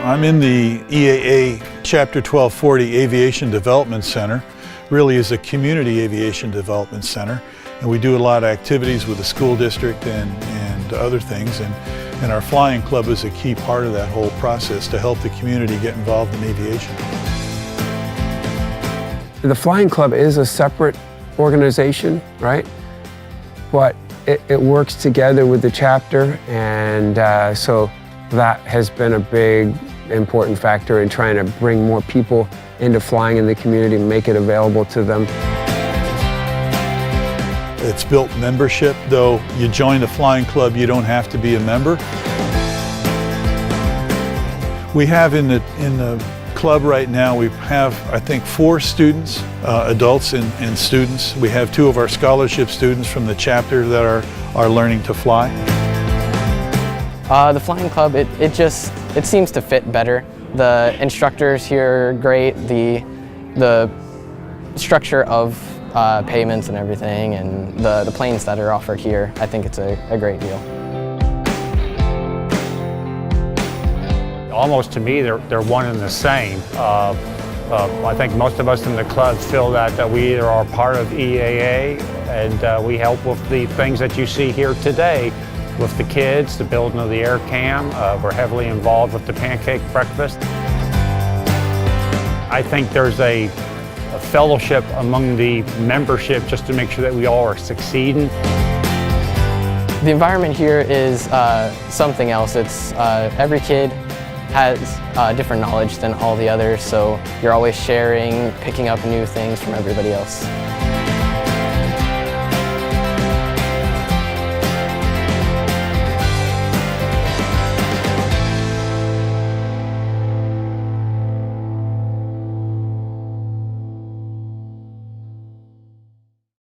I'm in the EAA Chapter 1240 Aviation Development Center. Really is a community aviation development center, and we do a lot of activities with the school district and other things, and our flying club is a key part of that whole process to help the community get involved in aviation. The flying club is a separate organization, right? But it works together with the chapter, and so that has been a big important factor in trying to bring more people into flying in the community and make it available to them. It's built membership, though you join the flying club, you don't have to be a member. We have in the club right now, we have, I think, 4 students, adults and students. We have 2 of our scholarship students from the chapter that are learning to fly. The flying club, it seems to fit better. The instructors here are great. The structure of payments and everything, and the planes that are offered here, I think it's a great deal. Almost to me, they're one and the same. I think most of us in the club feel that we either are part of EAA and we help with the things that you see here today with the kids, the building of the air cam. We're heavily involved with the Pancake breakfast. I think there's a fellowship among the membership just to make sure that we all are succeeding. The environment here is something else. It's every kid has different knowledge than all the others, so you're always sharing, picking up new things from everybody else.